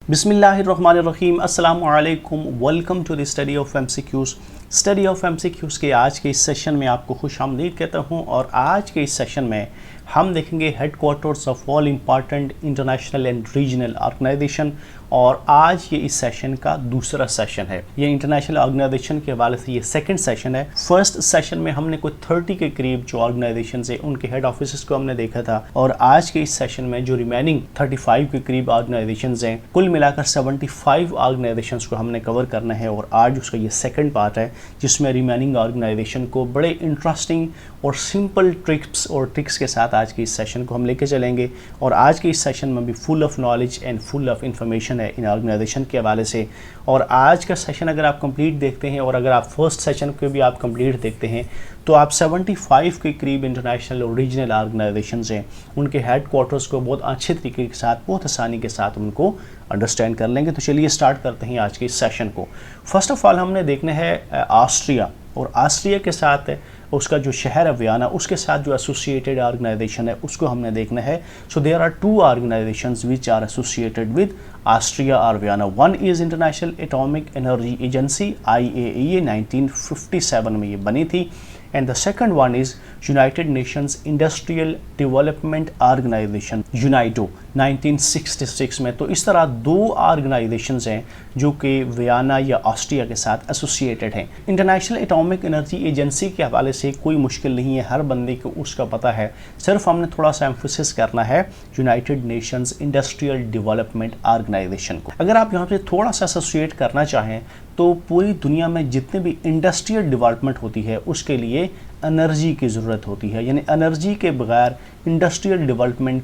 बिस्मिल्लाहिर्रहमानिर्रहीम अस्सलामु अलैकुम। Welcome to the study of MCQs. Study of MCQs के आज के इस सेशन में आपको खुशामदीद कहता हूँ। और आज के इस सेशन में हम देखेंगे headquarters of all important international and regional organization. और आज ये इस सेशन का दूसरा सेशन है। ये इंटरनेशनल ऑर्गेनाइजेशन के हवाले से ये सेकंड सेशन है। फर्स्ट सेशन में हमने कोई 30 के करीब जो ऑर्गेनाइजेशन है उनके हेड ऑफिस को हमने देखा था। और आज के इस सेशन में जो रिमेनिंग 35 के करीब ऑर्गेनाइजेशन हैं, कुल मिलाकर 75 ऑर्गेनाइजेशंस को हमने कवर करना है। और आज उसका ये सेकंड पार्ट है जिसमें रिमेनिंग ऑर्गेनाइजेशन को बड़े इंटरेस्टिंग और सिंपल ट्रिक्स के साथ आज के इस सेशन को हम लेके चलेंगे। और आज के इस सेशन में भी full of knowledge and full of information है इन ऑर्गेनाइजेशन के हवाले से। और आज का सेशन अगर आप कंप्लीट देखते हैं और अगर आप फर्स्ट सेशन को भी आप कंप्लीट देखते हैं तो आप 75 के करीब इंटरनेशनल और रीजनल ऑर्गेनाइजेशंस हैं, उनके हेड क्वार्टर्स को बहुत अच्छे तरीके के साथ, बहुत आसानी के साथ उनको अंडरस्टैंड कर लेंगे। तो चलिए स्टार्ट करते हैं आज के इस सेशन को। फर्स्ट ऑफ ऑल हमने देखना है ऑस्ट्रिया, और ऑस्ट्रिया के साथ उसका जो शहर है वियना, उसके साथ जो एसोसिएटेड ऑर्गेनाइजेशन है उसको हमने देखना है। So there are 2 organisations which are associated with Austria और Vienna. One is International Atomic Energy Agency IAEA, 1957 में ये बनी थी। And the second one is United Nations industrial development Organisation, UNIDO, 1966 में। तो इस तरह 2 ऑर्गेनाइजेशंस हैं जो कि वियना या ऑस्ट्रिया के साथ एसोसिएटेड हैं। इंटरनेशनल एटॉमिक एनर्जी एजेंसी के हवाले से कोई मुश्किल नहीं है, हर बंदे को उसका पता है। सिर्फ हमने थोड़ा सा एम्फोसिस करना है United Nations industrial development organization को। अगर आप यहाँ पे थोड़ा सा एसोसिएट करना चाहें तो पूरी दुनिया में जितने भी इंडस्ट्रियल डेवलपमेंट होती है उसके लिए एनर्जी की ज़रूरत होती है, यानी एनर्जी के बगैर इंडस्ट्रियल डेवलपमेंट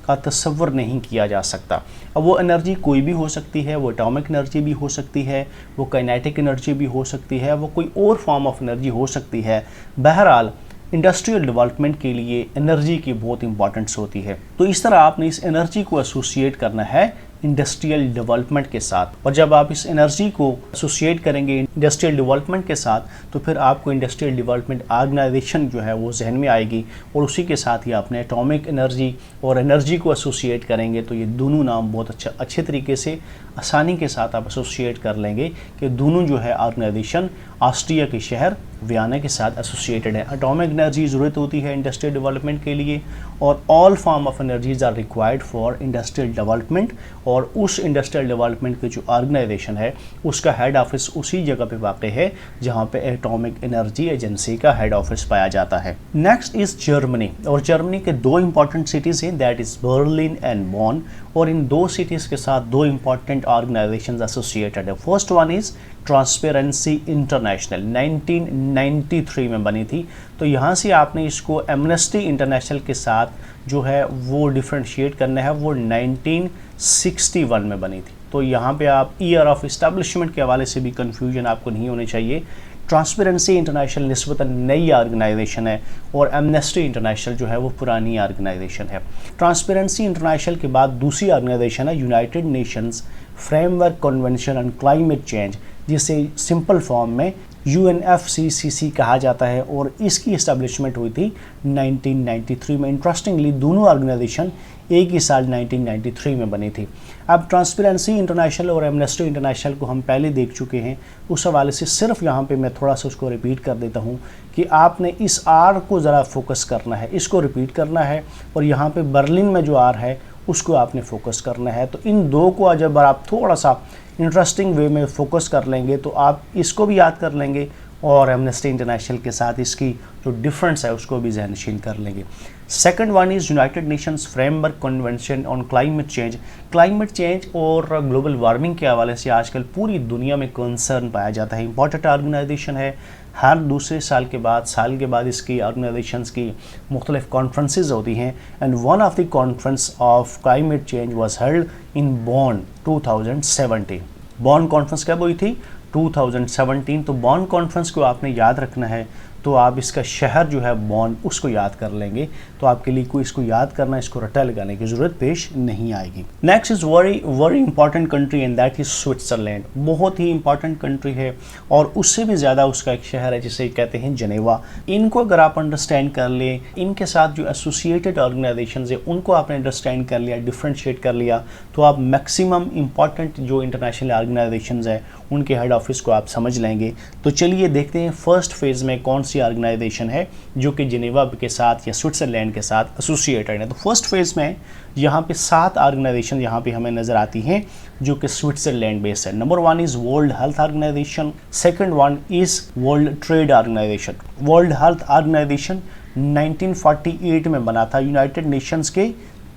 का तस्वर नहीं किया जा सकता। अब वो एनर्जी कोई भी हो सकती है, वो एटॉमिक एनर्जी भी हो सकती है, वो काइनेटिक एनर्जी भी हो सकती है, वो कोई और फॉर्म ऑफ एनर्जी हो सकती है। बहरहाल इंडस्ट्रियल डेवलपमेंट के लिए एनर्जी की बहुत इंपॉर्टेंस होती है। तो इस तरह आपने इस एनर्जी को एसोसिएट करना है इंडस्ट्रियल डेवलपमेंट के साथ। और जब आप इस एनर्जी को एसोसिएट करेंगे इंडस्ट्रियल डेवलपमेंट के साथ तो फिर आपको इंडस्ट्रियल डेवलपमेंट ऑर्गेनाइजेशन जो है वो जहन में आएगी। और उसी के साथ ही आपने एटॉमिक एनर्जी और एनर्जी को एसोसिएट करेंगे तो ये दोनों नाम बहुत अच्छे तरीके से आसानी के साथ आप एसोसिएट कर लेंगे कि दोनों जो है ऑर्गेनाइजेशन ऑस्ट्रिया के शहर वियना के साथ एसोसिएटेड है। एटॉमिक एनर्जी ज़रूरत होती है इंडस्ट्रियल डेवलपमेंट के लिए, और all form of energies are required for industrial development. और उस इंडस्ट्रियल डेवलपमेंट की जो ऑर्गेनाइजेशन है उसका हेड ऑफिस उसी जगह पे वाक़ है जहाँ पे एटॉमिक एनर्जी एजेंसी का हेड ऑफिस पाया जाता है। नेक्स्ट इज़ जर्मनी, और जर्मनी के 2 इंपॉर्टेंट सिटीज़ हैं, दैट इज़ बर्लिन एंड बॉन। और इन 2 सिटीज़ के साथ 2 इंपॉर्टेंट ऑर्गेनाइजेशन एसोसिएटेड है। First one is transparency international, 1993 में बनी थी। तो यहाँ से आपने इसको एमनेस्टी इंटरनेशनल के साथ जो है वो डिफ्रेंशिएट करना है, वो 1961 में बनी थी। तो यहाँ पे आप ईयर ऑफ इस्टेब्लिशमेंट के हवाले से भी कन्फ्यूजन आपको नहीं होनी चाहिए। ट्रांसपेरेंसी इंटरनेशनल निस्बतन नई ऑर्गेनाइजेशन है और एमनेस्टी इंटरनेशनल जो है वो पुरानी ऑर्गेनाइजेशन है। ट्रांसपेरेंसी इंटरनेशनल के बाद दूसरी ऑर्गेनाइजेशन है United Nations framework convention on climate change, जिसे सिंपल फॉर्म में UNFCCC कहा जाता है। और इसकी इस्टेब्लिशमेंट हुई थी 1993 में। इंटरेस्टिंगली दोनों ऑर्गेनाइजेशन एक ही साल 1993 में बनी थी। अब ट्रांसपेरेंसी इंटरनेशनल और एमनेस्टी इंटरनेशनल को हम पहले देख चुके हैं, उस हवाले से सिर्फ यहाँ पे मैं थोड़ा सा उसको रिपीट कर देता हूँ कि आपने इस R को ज़रा फोकस करना है, इसको रिपीट करना है। और यहाँ पे बर्लिन में जो R है उसको आपने फोकस करना है। तो इन 2 को जब आप थोड़ा सा इंटरेस्टिंग वे में फोकस कर लेंगे तो आप इसको भी याद कर लेंगे और एमनेस्टी इंटरनेशनल के साथ इसकी जो डिफरेंस है उसको भी ज़हनशीन कर लेंगे। Second one is United Nations framework convention on climate change. Climate change और ग्लोबल वार्मिंग के हवाले से आजकल पूरी दुनिया में कंसर्न पाया जाता है। इंपॉर्टेंट ऑर्गेनाइजेशन है, हर दूसरे साल के बाद इसकी ऑर्गेनाइजेशंस की मुख्तलिफ कॉन्फ्रेंसेस होती हैं। And one of the conference of climate change was held in Bonn 2017। Bon conference कब हुई थी? 2017। तो बॉन कॉन्फ्रेंस को आपने याद रखना है। तो आप इसका शहर जो है बॉन उसको याद कर लेंगे, तो आपके लिए कोई इसको याद करना, इसको रटा लगाने की ज़रूरत पेश नहीं आएगी। Next is very important country and that is Switzerland. बहुत ही इंपॉर्टेंट कंट्री है और उससे भी ज़्यादा उसका एक शहर है जिसे कहते हैं जनेवा। इनको अगर आप अंडरस्टैंड कर लें, इनके साथ जो एसोसिएटेड ऑर्गेनाइजेशन है उनको आपने अंडरस्टैंड कर लिया, डिफ्रेंशिएट कर लिया, तो आप मैक्सिमम इंपॉर्टेंट जो इंटरनेशनल ऑर्गेनाइजेशंस है उनके हेड ऑफिस को आप समझ लेंगे। तो चलिए देखते हैं फर्स्ट फेज़ में कौन सी ऑर्गेनाइजेशन है जो कि जिनेवा के साथ या स्विट्ज़रलैंड के साथ एसोसिएटेड है। तो फर्स्ट फेज़ में यहाँ पे 7 ऑर्गेनाइजेशन यहाँ पे हमें नज़र आती हैं जो कि स्विट्ज़रलैंड बेस्ड है। Number 1 is world health organization, second one is world trade organization. World health organization 1948 में बना था, यूनाइटेड नेशंस के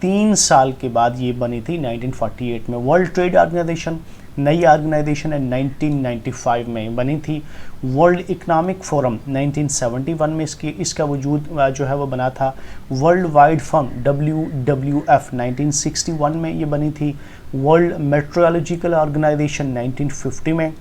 3 साल के बाद ये बनी थी 1948 में। वर्ल्ड ट्रेड ऑर्गेनाइजेशन नई ऑर्गेनाइजेशन है, 1995 में बनी थी। वर्ल्ड इकोनॉमिक फोरम 1971 में इसका वजूद जो है वो बना था। वर्ल्ड वाइड फंड WWF 1961 में ये बनी थी। वर्ल्ड मेट्रोलॉजिकल ऑर्गेनाइजेशन 1950 में,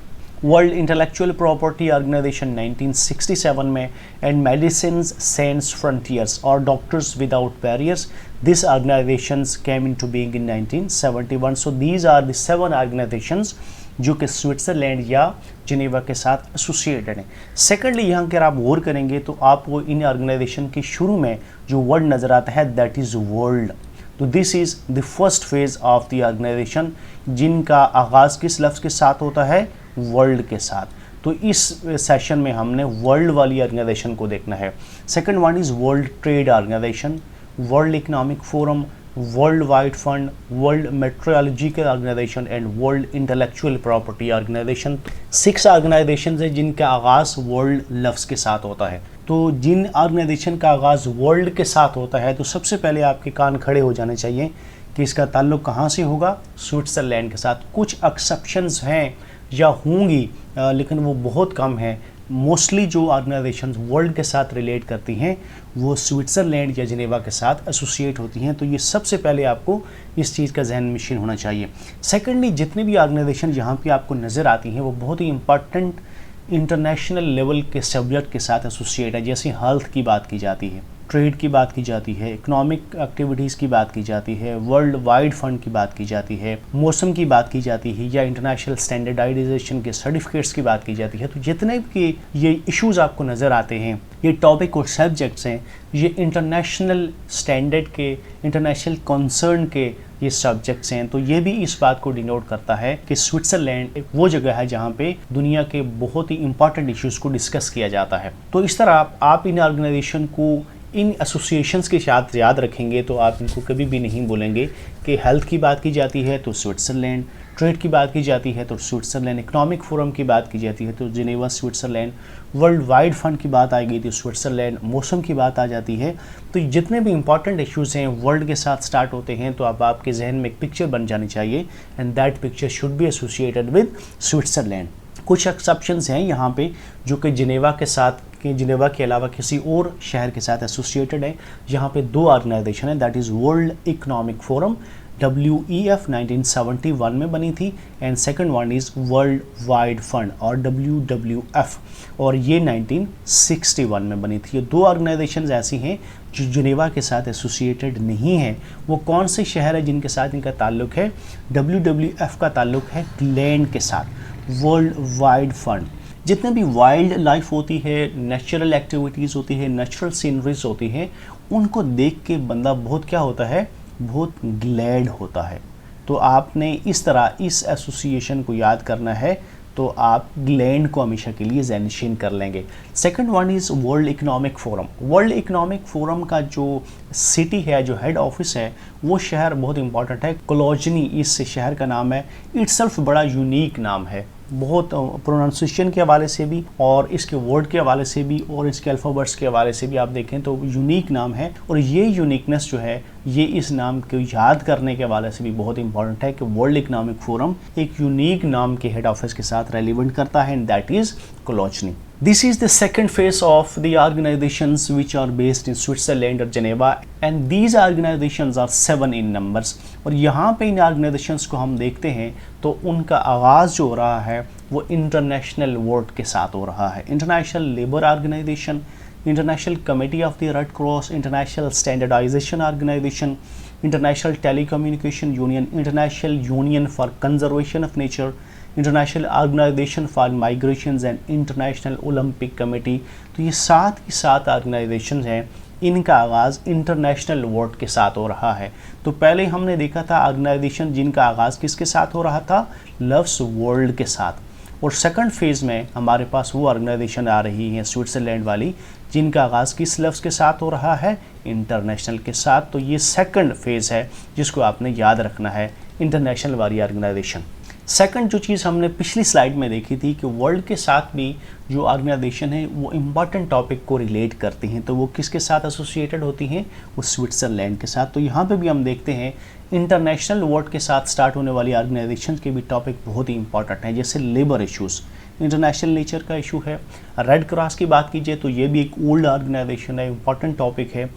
वर्ल्ड इंटेलेक्चुअल प्रॉपर्टी ऑर्गेनाइजेशन 1967 में, एंड मेडिसिन साइंस फ्रंटियर्स और doctors without barriers, this organizations came into being in 1971। So these are the 7 organizations जो कि स्विट्ज़रलैंड या जिनेवा के साथ एसोसिएटेड हैं। सेकेंडली यहाँ अगर आप गौर करेंगे तो आपको इन ऑर्गेनाइजेशन के शुरू में जो वर्ड नज़र आता है दैट इज़ वर्ल्ड। तो this is the first phase of the organization जिनका आगाज़ किस लफ्ज़ के साथ होता है, वर्ल्ड के साथ। तो इस सेशन में हमने वर्ल्ड वाली ऑर्गेनाइजेशन को देखना है। Second one is world trade organization, world economic forum, world wide fund, world metrological organization and world intellectual property organization. 6 organization है जिनका आगाज़ वर्ल्ड लफ्ज़ के साथ होता है। तो जिन ऑर्गेनाइजेशन का आगाज़ वर्ल्ड के साथ होता है तो सबसे पहले आपके कान खड़े हो जाने चाहिए कि इसका ताल्लुक़ कहाँ से होगा, स्विट्ज़रलैंड के साथ। कुछ एक्सेप्शंस हैं या होंगी लेकिन वो बहुत कम है। मोस्टली जो ऑर्गेनाइजेशंस वर्ल्ड के साथ रिलेट करती हैं वो स्विट्ज़रलैंड या जिनेवा के साथ एसोसिएट होती हैं। तो ये सबसे पहले आपको इस चीज़ का जहन नशीन होना चाहिए। सेकेंडली जितनी भी ऑर्गेनाइजेशन यहाँ पे आपको नज़र आती हैं वो बहुत ही इंपॉर्टेंट इंटरनेशनल लेवल के सब्जेक्ट के साथ एसोसिएट है। जैसे हेल्थ की बात की जाती है, ट्रेड की बात की जाती है, इकोनॉमिक एक्टिविटीज़ की बात की जाती है, वर्ल्ड वाइड फंड की बात की जाती है, मौसम की बात की जाती है या इंटरनेशनल स्टैंडर्डाइजेशन के सर्टिफिकेट्स की बात की जाती है। तो जितने भी ये इश्यूज़ आपको नज़र आते हैं, ये टॉपिक और सब्जेक्ट्स हैं, ये इंटरनेशनल स्टैंडर्ड के, इंटरनेशनल कंसर्न के ये सब्जेक्ट्स हैं। तो ये भी इस बात को डिनोट करता है कि स्विट्ज़रलैंड एक वो जगह है जहाँ पे दुनिया के बहुत ही इंपॉर्टेंट इश्यूज़ को डिस्कस किया जाता है। तो इस तरह आप इन ऑर्गेनाइजेशन को इन एसोसिएशंस के साथ याद रखेंगे तो आप इनको कभी भी नहीं बोलेंगे कि हेल्थ की बात की जाती है तो स्विट्ज़रलैंड, ट्रेड की बात की जाती है तो स्विट्ज़रलैंड, इकोनॉमिक फोरम की बात की जाती है तो Geneva Switzerland, world wide fund की बात आएगी तो स्विट्ज़रलैंड, मौसम की बात आ जाती है। तो जितने भी इंपॉर्टेंट इश्यूज़ हैं वर्ल्ड के साथ स्टार्ट होते हैं तो अब आपके जहन में एक पिक्चर बन जानी चाहिए and that picture should be associated with Switzerland. कुछ एक्सेप्शंस हैं यहाँ पे जो कि जिनेवा के साथ, कि जिनेवा के अलावा किसी और शहर के साथ एसोसिएटेड है। यहाँ पे 2 ऑर्गेनाइजेशन है, that is world economic forum WEF 1971 में बनी थी and second one is world wide fund और WWF और ये 1961 में बनी थी। ये 2 ऑर्गेनाइजेशंस ऐसी हैं जो जिनेवा के साथ एसोसिएटेड नहीं है। वो कौन से शहर है जिनके साथ इनका ताल्लुक़ है, WWF का ताल्लुक़ है लैंड के साथ। वर्ल्ड वाइड फंड जितने भी वाइल्ड लाइफ होती है, नेचुरल एक्टिविटीज़ होती है, नेचुरल सीनरीज होती है, उनको देख के बंदा बहुत क्या होता है, बहुत ग्लैड होता है। तो आपने इस तरह इस एसोसिएशन को याद करना है तो आप ग्लैंड को हमेशा के लिए ज़हनशीन कर लेंगे। Second one is world economic forum. World economic forum का जो सिटी है, जो हेड ऑफिस है, वो शहर बहुत इंपॉर्टेंट है, कोलोजनी इस शहर का नाम है। इट्सल्फ बड़ा यूनिक नाम है, बहुत प्रोनाउंसिएशन के हवाले से भी और इसके वर्ड के हवाले से भी और इसके अल्फ़ाबेट्स के हवाले से भी आप देखें तो यूनिक नाम है। और ये यूनिकनेस जो है ये इस नाम को याद करने के हवाले से भी बहुत इंपॉर्टेंट है कि वर्ल्ड इकोनॉमिक फोरम एक यूनिक नाम के हेड ऑफिस के साथ रेलिवेंट करता है and that is Cologny. This is the second phase of the organizations which are based in Switzerland or Geneva, and these organizations are 7 in numbers. और यहाँ पे इन organizations को हम देखते हैं तो उनका आगाज़ जो हो रहा है वो इंटरनेशनल वर्ड के साथ हो रहा है। International labour organization, international committee of the Red Cross, international standardization organization, international telecommunication union, international union for conservation of nature, international organization for migrations and international Olympic committee. तो ये 7 की 7 organisation हैं, इनका आगाज़ इंटरनेशनल वर्ड के साथ हो रहा है। तो पहले हमने देखा था ऑर्गेनाइजेशन जिनका आगाज़ किसके साथ हो रहा था, लव्स वर्ल्ड के साथ, और सेकंड फेज़ में हमारे पास वो ऑर्गेनाइजेशन आ रही है स्विट्ज़रलैंड वाली जिनका आगाज़ किस लफ्ज़ के साथ हो रहा है, इंटरनेशनल के साथ। तो ये सेकंड फेज़ है जिसको आपने याद रखना है, इंटरनेशनल वाली ऑर्गेनाइजेशन। सेकंड जो चीज़ हमने पिछली स्लाइड में देखी थी कि वर्ल्ड के साथ भी जो ऑर्गेनाइजेशन है वो इम्पॉर्टेंट टॉपिक को रिलेट करती हैं, तो वो किसके साथ एसोसिएटेड होती हैं, वो स्विट्ज़रलैंड के साथ। तो यहाँ पे भी हम देखते हैं इंटरनेशनल वर्ड के साथ स्टार्ट होने वाली ऑर्गेनाइजेशन के भी टॉपिक बहुत ही इंपॉर्टेंट हैं, जैसे लेबर इश्यूज़, इंटरनेशनल नेचर का इशू है। रेड क्रॉस की बात कीजिए तो ये भी एक ओल्ड ऑर्गेनाइजेशन है, इंपॉर्टेंट टॉपिक है।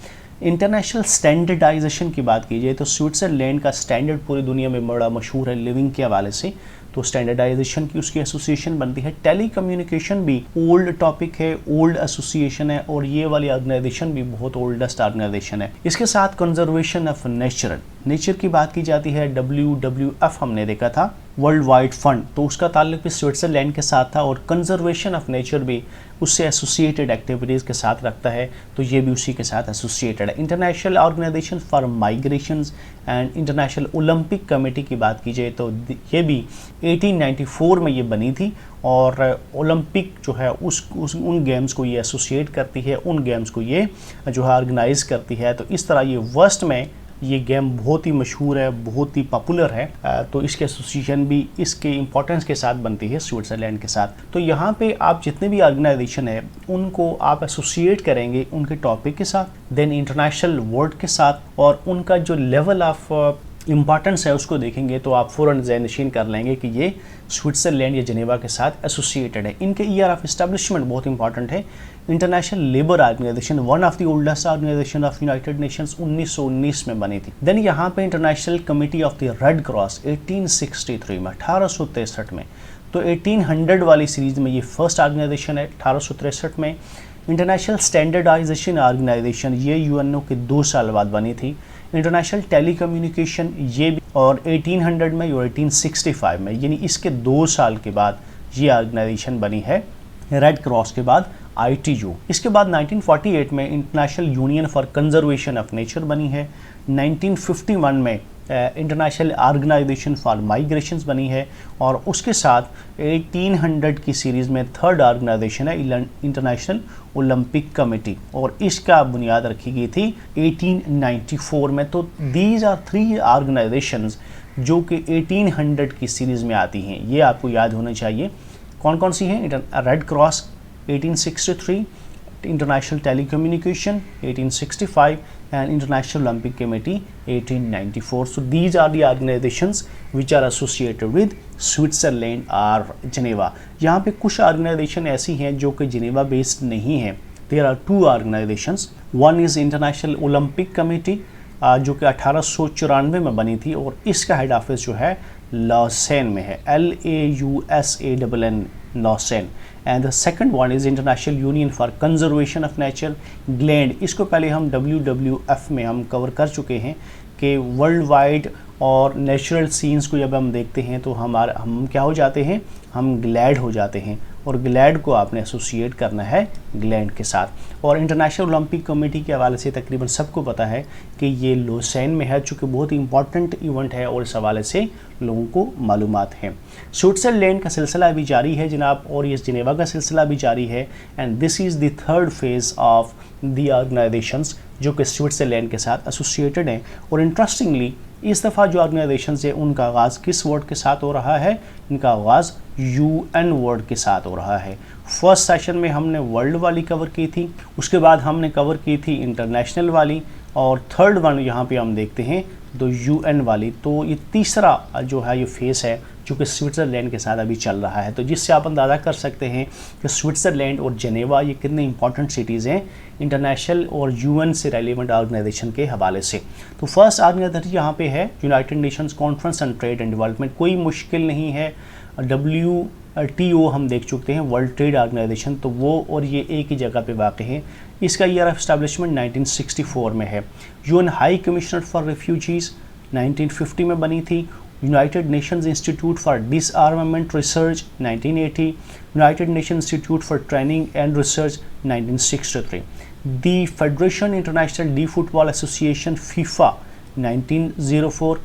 इंटरनेशनल स्टैंडर्डाइजेशन की बात कीजिए तो स्विट्ज़रलैंड का स्टैंडर्ड पूरी दुनिया में बड़ा मशहूर है लिविंग के हवाले से, तो स्टैंडर्डाइजेशन की उसकी एसोसिएशन बनती है। टेलीकम्युनिकेशन भी ओल्ड टॉपिक है, ओल्ड एसोसिएशन है, और ये वाली ऑर्गेनाइजेशन भी बहुत ओल्डेस्ट ऑर्गेनाइजेशन है। इसके साथ कंजर्वेशन ऑफ नेचर की बात की जाती है, WWF हमने देखा था, वर्ल्ड वाइड फंड, तो उसका ताल्लुक भी स्विट्ज़रलैंड के साथ था, और कंजर्वेशन ऑफ नेचर भी उससे एसोसिएटेड एक्टिविटीज़ के साथ रखता है, तो ये भी उसी के साथ एसोसिएटेड है। International organization for migrations and international Olympic committee की बात की जाए तो ये भी 1894 में ये बनी थी, और ओलंपिक जो है उन गेम्स को ये एसोसिएट करती है, उन गेम्स को ये जो है ऑर्गेनाइज़ करती है। तो इस तरह ये वर्स्ट में ये गेम बहुत ही मशहूर है, बहुत ही पॉपुलर है, तो इसके एसोसिएशन भी इसके इम्पोर्टेंस के साथ बनती है स्विट्ज़रलैंड के साथ। तो यहाँ पे आप जितने भी ऑर्गेनाइजेशन है उनको आप एसोसिएट करेंगे उनके टॉपिक के साथ, देन इंटरनेशनल वर्ड के साथ, और उनका जो लेवल ऑफ इम्पॉर्टेंस है उसको देखेंगे तो आप फ़ौरन ज़हन कर लेंगे कि ये स्विट्ज़रलैंड या जेनेवा के साथ एसोसिएटेड है। इनके ईयर ऑफ इस्टेब्लिशमेंट बहुत इंपॉर्टेंट है। International labour organization, one of the oldest organization of United Nations, 1919 में बनी थी। देन यहाँ पे international committee of the Red Cross 1863 में, 1863 में, तो 1800 वाली सीरीज़ में ये फर्स्ट ऑर्गेनाइजेशन है 1863 में। इंटरनेशनल स्टैंडर्डाइजेशन ऑर्गेनाइजेशन, ये यूएनओ के 2 साल बाद बनी थी। इंटरनेशनल टेलीकम्युनिकेशन ये भी, और 1800 में और 1865 में, यानी इसके 2 साल के बाद ये ऑर्गेनाइजेशन बनी है। रेड क्रॉस के बाद ITU, इसके बाद 1948 में international union for conservation of nature बनी है। 1951 में इंटरनेशनल ऑर्गेनाइजेशन फॉर माइग्रेशंस बनी है, और उसके साथ 1800 की सीरीज़ में थर्ड ऑर्गेनाइजेशन है इंटरनेशनल ओलंपिक कमेटी, और इसका बुनियाद रखी गई थी 1894 में। तो दीज आर 3 ऑर्गेनाइजेशंस जो कि 1800 की सीरीज़ में आती हैं, ये आपको याद होना चाहिए। कौन कौन सी हैं? Red Cross 1863, international telecommunication 1865 and International Olympic Committee 1894. So these are the organizations which are associated with Switzerland or Geneva. यहाँ पे कुछ ऑर्गेनाइजेशन ऐसी हैं जो कि जिनेवा बेस्ड नहीं है। There are 2 organizations. One is International Olympic Committee जो कि 1894 में बनी थी, और इसका हेड ऑफिस जो है लॉसेन में है, LAUSANN, Lausanne. And the second one is International union for conservation of Nature, Gland. इसको पहले हम WWF में हम कवर कर चुके हैं कि वर्ल्ड वाइड और नेचुरल सीन्स को जब हम देखते हैं तो हम क्या हो जाते हैं, हम ग्लैड हो जाते हैं, और ग्लैड को आपने एसोसिएट करना है ग्लैंड के साथ। और इंटरनेशनल ओलंपिक कमेटी के हवाले से तकरीबन सबको पता है कि ये लॉसेन में है, चूँकि बहुत इंपॉर्टेंट इवेंट है और इस हवाले से लोगों को मालूमात हैं। स्विट्ज़रलैंड का सिलसिला भी जारी है जनाब, और ये जिनेवा का सिलसिला भी जारी है। And this is the third phase of the organisations जो कि स्विट्ज़रलैंड के साथ एसोसिएटेड हैं। और इंटरेस्टिंगली इस दफ़ा जो ऑर्गेनाइजेशन है उनका आगाज़ किस वर्ड के साथ हो रहा है? इनका आगाज़ UN वर्ड के साथ हो रहा है। फर्स्ट सेशन में हमने वर्ल्ड वाली कवर की थी, उसके बाद हमने कवर की थी इंटरनेशनल वाली, और थर्ड वन यहाँ पे हम देखते हैं तो यूएन वाली, तो ये तीसरा जो है ये फेस है जो कि स्विट्ज़रलैंड के साथ अभी चल रहा है। तो जिससे आप अंदाज़ा कर सकते हैं कि स्विट्ज़रलैंड और जेनेवा ये कितने इंपॉर्टेंट सिटीज़ हैं इंटरनेशनल और यूएन से रेलिवेंट ऑर्गेनाइजेशन के हवाले से। तो फर्स्ट ऑर्गेनाइजेशन यहाँ पे है United Nations conference on trade and development, कोई मुश्किल नहीं है। WTO हम देख चुके हैं, वर्ल्ड ट्रेड ऑर्गेनाइजेशन, तो वो और ये एक ही जगह पे वाक़ है। इसका ईयर ऑफ एस्टैब्लिशमेंट 1964 में है। UN high commissioner for refugees 1950 में बनी थी। United Nations institute for डिसआर्मामेंट research 1980, United nation institute for training and research 1963, the federation international D football association FIFA 1904,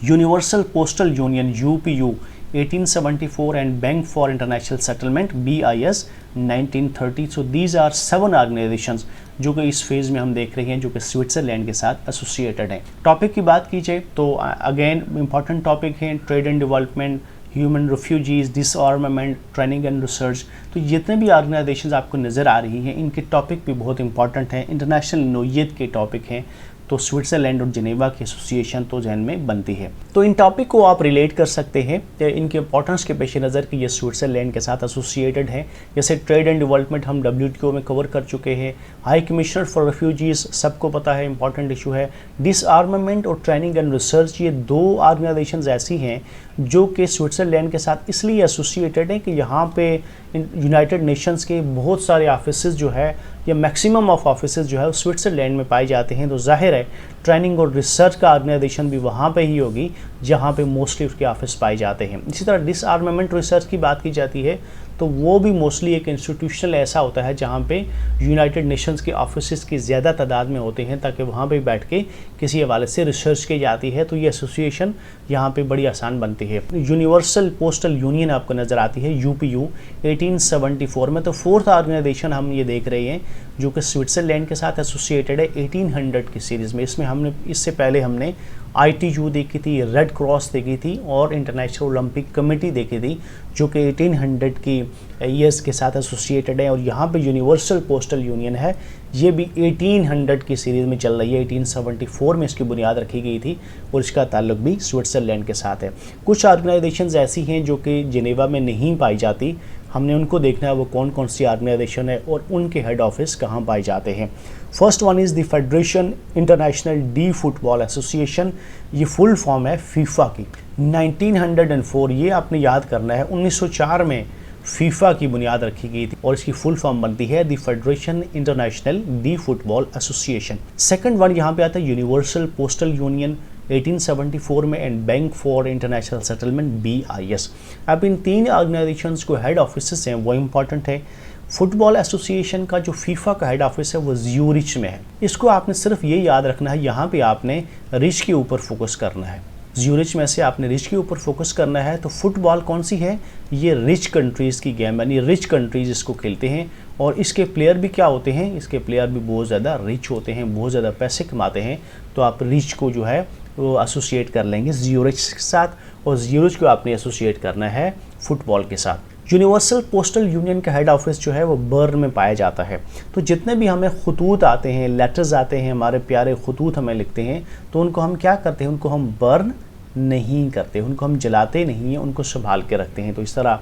universal postal union UPU 1874 and Bank for International Settlement BIS 1930। So these are 7 organizations जो कि इस phase में हम देख रहे हैं जो कि स्विट्ज़रलैंड के साथ एसोसिएटेड हैं। टॉपिक की बात की जाए तो अगेन इंपॉर्टेंट टॉपिक हैं trade and development, human refugees, डिसआर्मामेंट, training and research. तो जितने भी ऑर्गेनाइजेशंस आपको नज़र आ रही हैं इनके टॉपिक भी बहुत इंपॉर्टेंट हैं, इंटरनेशनल नोयत के टॉपिक हैं। तो स्विट्ज़रलैंड और जेनेवा की एसोसिएशन तो जहन में बनती है। तो इन टॉपिक को आप रिलेट कर सकते हैं इनके इंपॉर्टेंस के पेश नज़र कि ये स्विट्ज़रलैंड के साथ एसोसिएटेड है। जैसे ट्रेड एंड डेवलपमेंट हम WTO में कवर कर चुके हैं। हाई कमिश्नर फॉर रेफ्यूजीज़ सबको पता है इंपॉर्टेंट इशू है। डिसआर्मामेंट और ट्रेनिंग एंड रिसर्च ये 2 ऑर्गेनाइजेशंस ऐसी हैं जो कि स्विट्ज़रलैंड के साथ इसलिए एसोसिएटेड हैं कि यहाँ पे यूनाइटेड नेशंस के बहुत सारे ऑफिसेज जो है या मैक्सिमम ऑफ ऑफिसेज जो है स्विट्ज़रलैंड में पाए जाते हैं। तो जाहिर है ट्रेनिंग और रिसर्च का ऑर्गेनाइजेशन भी वहाँ पे ही होगी जहाँ पे मोस्टली उसके ऑफिस पाए जाते हैं। इसी तरह डिसआर्मामेंट रिसर्च की बात की जाती है तो वो भी मोस्टली एक इंस्टीट्यूशनल ऐसा होता है जहाँ पे यूनाइटेड नेशंस के ऑफिसेज की ज़्यादा तादाद में होते हैं ताकि वहाँ पे बैठ के किसी हवाले से रिसर्च की जाती है। तो ये एसोसिएशन यहाँ पे बड़ी आसान बनती है। यूनिवर्सल पोस्टल यूनियन आपको नज़र आती है UPU 1874 में। तो 4th ऑर्गेनाइजेशन हम ये देख रहे हैं जो कि स्विट्ज़रलैंड के साथ एसोसिएटेड है 1800 की सीरीज़ में। इसमें हमने इससे पहले हमने ITU देखी थी, रेड क्रॉस देखी थी और इंटरनेशनल ओलंपिक कमेटी देखी थी जो कि 1800 की ईयर्स के साथ एसोसिएटेड है। और यहाँ पे यूनिवर्सल पोस्टल यूनियन है, ये भी 1800 की सीरीज़ में चल रही है। 1874 में इसकी बुनियाद रखी गई थी और इसका ताल्लुक भी स्विट्ज़रलैंड के साथ है। कुछ ऑर्गेनाइजेशंस ऐसी हैं जो कि जेनेवा में नहीं पाई जाती, हमने उनको देखना है वो कौन कौन सी ऑर्गेनाइजेशन है और उनके हेड ऑफिस कहाँ पाए जाते हैं। First one is the federation international D football association, ये फुल फॉर्म है फीफा की। 1904 ये आपने याद करना है, 1904 में फीफा की बुनियाद रखी गई थी और इसकी फुल फॉर्म बनती है the federation international D football association. Second one यहाँ पे आता है यूनिवर्सल पोस्टल यूनियन 1874 में and bank for international settlement BIS। अब इन 3 ऑर्गेनाइजेशंस को हेड ऑफिस हैं वो इम्पॉर्टेंट है। फुटबॉल एसोसिएशन का जो फीफा का हेड ऑफिस है वो ज्यूरिच में है। इसको आपने सिर्फ ये याद रखना है, यहाँ पे आपने रिच के ऊपर फोकस करना है। ज्यूरिच में से आपने रिच के ऊपर फोकस करना है। तो फुटबॉल कौन सी है, ये रिच कंट्रीज़ की गेम, यानी रिच कंट्रीज़ इसको खेलते हैं और इसके प्लेयर भी क्या होते हैं, इसके प्लेयर भी बहुत ज़्यादा रिच होते हैं, बहुत ज़्यादा पैसे कमाते हैं। तो आप रिच को जो है वो एसोसिएट कर लेंगे ज्यूरिच के साथ और ज्यूरिच को आपने एसोसिएट करना है फुटबॉल के साथ। यूनिवर्सल पोस्टल यूनियन का हेड ऑफिस जो है वो बर्न में पाया जाता है। तो जितने भी हमें खतूत आते हैं, लेटर्स आते हैं, हमारे प्यारे खतूत हमें लिखते हैं, तो उनको हम क्या करते हैं, उनको हम बर्न नहीं करते, उनको हम जलाते नहीं हैं, उनको संभाल के रखते हैं। तो इस तरह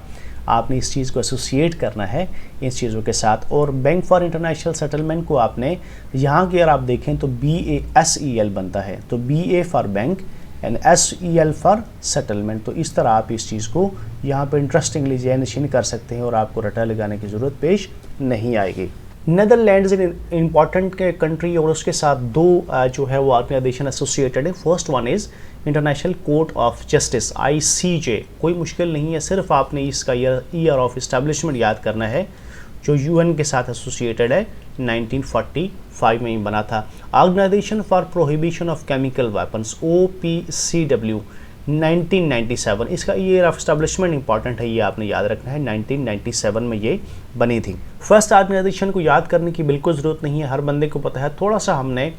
आपने इस चीज़ को एसोसिएट करना है इस चीज़ों के साथ। और बैंक फॉर इंटरनेशनल सेटलमेंट को आपने यहाँ की अगर आप देखें तो BASEL बनता है, तो BA for bank and SEL for settlement. तो इस तरह आप इस चीज़ को यहाँ पर इंटरेस्टिंगली जहनशीन कर सकते हैं और आपको रटा लगाने की ज़रूरत पेश नहीं आएगी। नेदरलैंड्स इंपॉर्टेंट कंट्री और उसके साथ 2 जो है वो ऑर्गेनाइजेशन एसोसिएटेड है। First one is international court of justice ICJ। कोई मुश्किल नहीं है, सिर्फ आपने इसका ईयर ऑफ इस्टेब्लिशमेंट याद करना है जो UN के साथ एसोसिएटेड है, 1945 में ही बना था। Organization for prohibition of chemical weapons OPCW 1997, इसका ईयर ऑफ एस्टेब्लिशमेंट इंपॉर्टेंट है, ये आपने याद रखना है, 1997 में ये बनी थी। फर्स्ट ऑर्गेनाइजेशन को याद करने की बिल्कुल ज़रूरत नहीं है, हर बंदे को पता है। थोड़ा सा हमने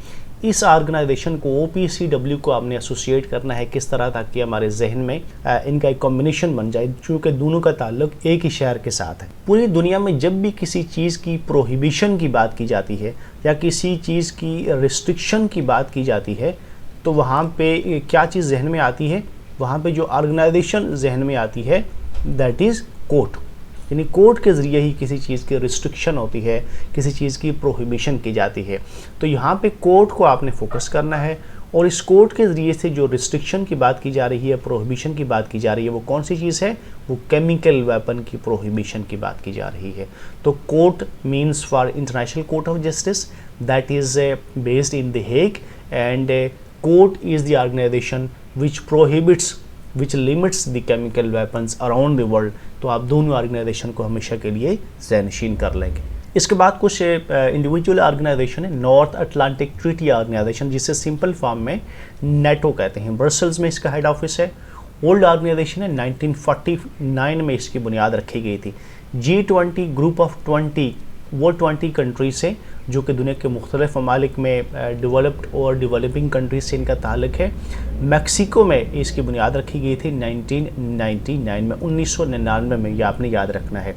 इस ऑर्गेनाइजेशन को OPCW को आपने एसोसिएट करना है किस तरह, ताकि हमारे जहन में इनका एक कॉम्बिनेशन बन जाए, क्योंकि दोनों का ताल्लुक एक ही शहर के साथ है। पूरी दुनिया में जब भी किसी चीज़ की प्रोहिबिशन की बात की जाती है या किसी चीज़ की रिस्ट्रिक्शन की बात की जाती है तो वहाँ पे क्या चीज़ जहन में आती है, वहाँ पे जो ऑर्गेनाइजेशन जहन में आती है दैट इज़ कोर्ट। यानी कोर्ट के ज़रिए ही किसी चीज़ की रिस्ट्रिक्शन होती है, किसी चीज़ की प्रोहिबिशन की जाती है। तो यहाँ पे कोर्ट को आपने फोकस करना है और इस कोर्ट के ज़रिए से जो रिस्ट्रिक्शन की बात की जा रही है, प्रोहिबिशन की बात की जा रही है, वो कौन सी चीज़ है, वो केमिकल वेपन की प्रोहिबिशन की बात की जा रही है। तो court means for international court of justice that is based in the Hague and court is the organization which prohibits which limits the chemical weapons around the world. तो आप दोनों ऑर्गेनाइजेशन को हमेशा के लिए ज़हनशीन कर लेंगे। इसके बाद कुछ इंडिविजुअल ऑर्गेनाइजेशन है, नॉर्थ अटलांटिक ट्रीटी ऑर्गेनाइजेशन, जिसे सिंपल फॉर्म में नेटो कहते हैं। ब्रसेल्स में इसका हेड ऑफिस है। ओल्ड ऑर्गेनाइजेशन है, 1949 में इसकी बुनियाद रखी गई थी। G20 ग्रुप ऑफ 20 वो 20 कंट्रीज है जो कि दुनिया के मुख्तलिफ ममालिक में डेवलप्ड और डेवलपिंग कंट्रीज से इनका ताल्लुक है। मैक्सिको में इसकी बुनियाद रखी गई थी 1999 में, 1999 में, ये आपने याद रखना है।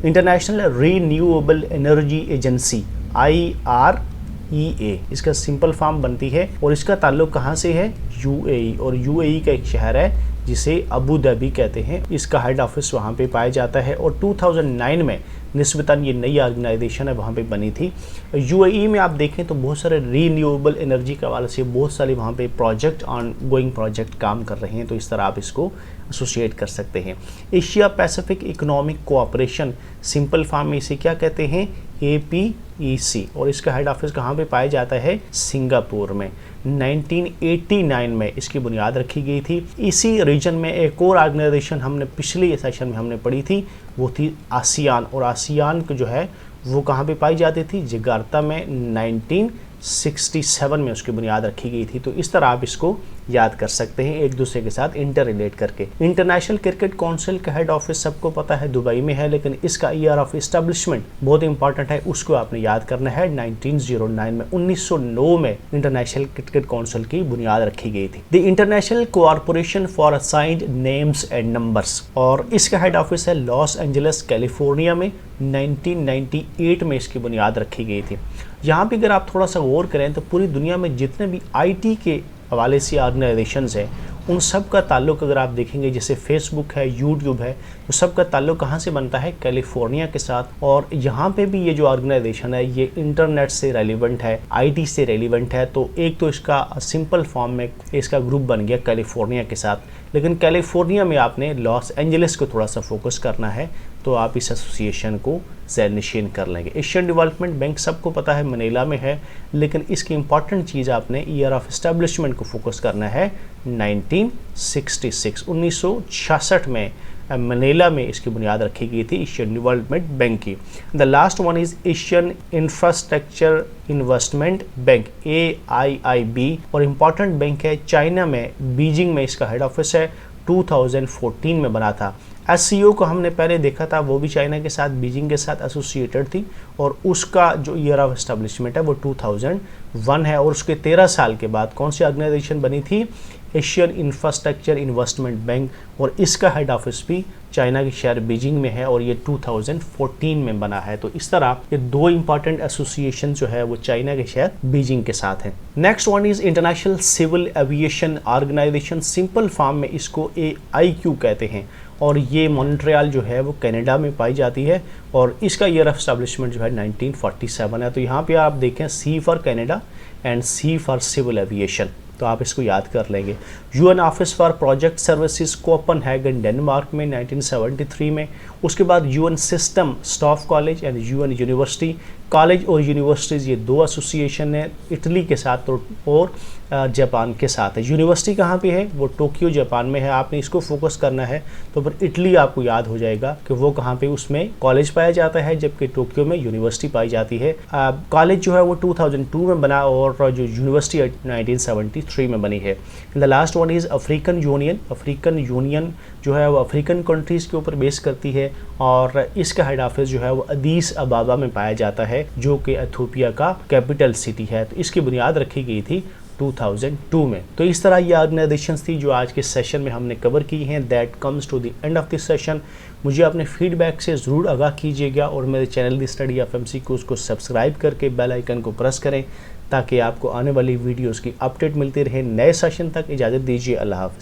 International renewable energy agency IREA इसका सिंपल फॉर्म बनती है और इसका ताल्लुक कहाँ से है, UAE, और UAE का एक शहर है जिसे अबू धाबी कहते हैं। इसका हेड ऑफिस वहाँ पे पाया जाता है और 2009 में निस्बतन ये नई ऑर्गेनाइजेशन है वहाँ पे बनी थी। UAE में आप देखें तो बहुत सारे रीन्यूएबल एनर्जी के हवाले से बहुत सारे वहाँ पे प्रोजेक्ट ऑन गोइंग प्रोजेक्ट काम कर रहे हैं, तो इस तरह आप इसको एसोसिएट कर सकते हैं। Asia Pacific economic cooperation simple form में इसे क्या कहते हैं, APEC, और इसका हेड ऑफिस कहाँ पे पाया जाता है, सिंगापुर में। 1989 में इसकी बुनियाद रखी गई थी। इसी रीजन में एक और ऑर्गेनाइजेशन हमने पिछले सेशन में हमने पढ़ी थी, वो थी आसियान, और आसियान को जो है वो कहाँ पे पाई जाती थी, जकार्ता में 1967 में उसकी बुनियाद रखी गई थी। तो इस तरह आप इसको याद कर सकते हैं एक दूसरे के साथ इंटर रिलेट करके। इंटरनेशनल क्रिकेट काउंसिल का हेड ऑफिस सबको पता है दुबई में है, लेकिन इसका ईयर ऑफ एस्टेब्लिशमेंट बहुत इंपॉर्टेंट है, उसको आपने याद करना है। 1909 में 1909 में इंटरनेशनल क्रिकेट काउंसिल की बुनियाद रखी गई थी। The international cooperation for assigned names and numbers, और इसका हेड ऑफिस है लॉस एंजलिस कैलिफोर्निया में। 1998 में इसकी बुनियाद रखी गई थी। यहाँ पे अगर आप थोड़ा सा गौर करें तो पूरी दुनिया में जितने भी IT के हवाले से ऑर्गेनाइजेशंस हैं उन सब का ताल्लुक अगर आप देखेंगे, जैसे फेसबुक है, यूट्यूब है, तो सब का ताल्लुक कहाँ से बनता है, कैलिफोर्निया के साथ। और यहाँ पे भी ये जो ऑर्गेनाइजेशन है ये इंटरनेट से रेलिवेंट है, IT से रेलिवेंट है। तो एक तो इसका सिंपल फॉर्म में इसका ग्रुप बन गया कैलिफोर्निया के साथ, लेकिन कैलिफोर्निया में आपने लॉस एंजलिस को थोड़ा सा फोकस करना है, तो आप इस एसोसिएशन को ज़हन-नशीन कर लेंगे। एशियन डेवलपमेंट बैंक सबको पता है मनीला में है, लेकिन इसकी इंपॉर्टेंट चीज़ आपने ईयर ऑफ एस्टेब्लिशमेंट को फोकस करना है 1966, 1966 में मनीला में इसकी बुनियाद रखी गई थी एशियन डेवलपमेंट बैंक की। The last one is Asian infrastructure investment bank AIIB, और इम्पॉर्टेंट बैंक है चाइना में, बीजिंग में इसका हेड ऑफिस है। 2014 में बना था। SCO को हमने पहले देखा था, वो भी चाइना के साथ, बीजिंग के साथ एसोसिएटेड थी, और उसका जो ईयर ऑफ एस्टेब्लिशमेंट है वो 2001 है। और उसके 13 साल के बाद कौन सी ऑर्गेनाइजेशन बनी थी, एशियन इंफ्रास्ट्रक्चर इन्वेस्टमेंट बैंक, और इसका हेड ऑफिस भी चाइना के शहर बीजिंग में है, और ये 2014 में बना है। तो इस तरह ये दो इंपॉर्टेंट एसोसिएशन जो है वो चाइना के शहर बीजिंग के साथ हैं। Next one is international civil aviation organization, simple form में इसको AIQ कहते हैं, और ये मॉन्ट्रियल जो है वो कनाडा में पाई जाती है, और इसका ईयर ऑफ एस्टेब्लिशमेंट जो है 1947 है। तो यहाँ पे आप देखें C for Canada and C for civil aviation, तो आप इसको याद कर लेंगे। UN office for project services Copenhagen Denmark में 1973 में। उसके बाद UN system staff college and UN university college और यूनिवर्सिटीज़, ये दो एसोसिएशन है इटली के साथ और जापान के साथ है। यूनिवर्सिटी कहाँ पे है, वो टोक्यो जापान में है। आपने इसको फोकस करना है, तो फिर इटली आपको याद हो जाएगा कि वो कहाँ पे उसमें कॉलेज पाया जाता है, जबकि टोक्यो में यूनिवर्सिटी पाई जाती है। कॉलेज जो है वो 2002 में बना, और जो यूनिवर्सिटी 1973 में बनी है। The last one is African union. African union जो है वो अफ्रीकन कंट्रीज़ के ऊपर बेस करती है, और इसका हेड ऑफिस जो है वो अदीस अबाबा में पाया जाता है, जो कि इथियोपिया का कैपिटल सिटी है। तो इसकी बुनियाद रखी गई थी 2002 में। तो इस तरह ये ऑर्गेनाइजेशंस थी जो आज के सेशन में हमने कवर की हैं। That comes to the end of this session. मुझे अपने फीडबैक से ज़रूर आगाह कीजिएगा और मेरे channel the study of MCQs को सब्सक्राइब करके बेल आइकन को प्रेस करें ताकि आपको आने वाली वीडियोस की अपडेट मिलती रहे। नए सेशन तक इजाज़त दीजिए। अल्लाह हाफ़िज़।